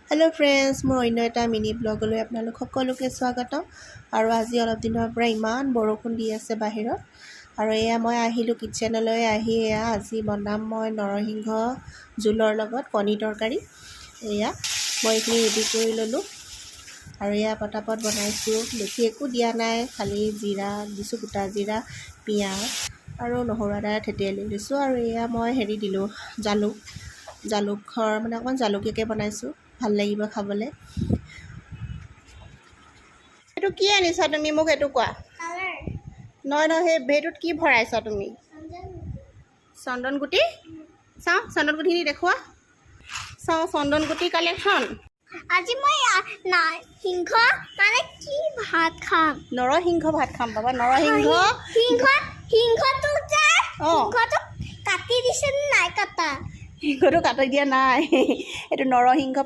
hello friends मोर अन्य एटा mini ब्लगলৈ আপোনালোক সকলোকে স্বাগতম আৰু আজি অলপ দিনৰ পৰা ইমান বৰষুণ দি আছে বাহিৰত আৰু এয়া মই আহিলো কিচেনলৈ আহি এয়া আজি বনাম মই নৰসিংহ জুলৰ লগত কণী তৰকাৰী এয়া মই ইখিনি ৰেডি কৰি ললো আৰু এয়া পটাপট বনাইছো বেছি একো দিয়া নাই খালি জিৰা দিছো গোটা জিৰা পিয়াজ আৰু নহৰু আদা থেতেলি লৈছো আৰু এয়া মই হেৰি দিলো জালুকৰ মানে অকণ জালুকীয়াকৈ বনাইছো ভাল লাগিব খাবলে এটো কি আনিছা তুমি মোক এটো কোৱা কালাৰ নয় নয় হে ভেটুত কি ভৰাইছা তুমি চন্দন গুটি চাও চন্দন গুটি দেখুৱা চাও চন্দন গুটি কালেকশন আজি মই সিংহ মানে কি ভাত খাম নৰসিংহ ভাত খাম বাবা নৰসিংহ সিংহটো যে সিংহটো কাটি দিছে নাই কাটা সিংহটো কাটি দিয়া নাই এটো নৰসিংহ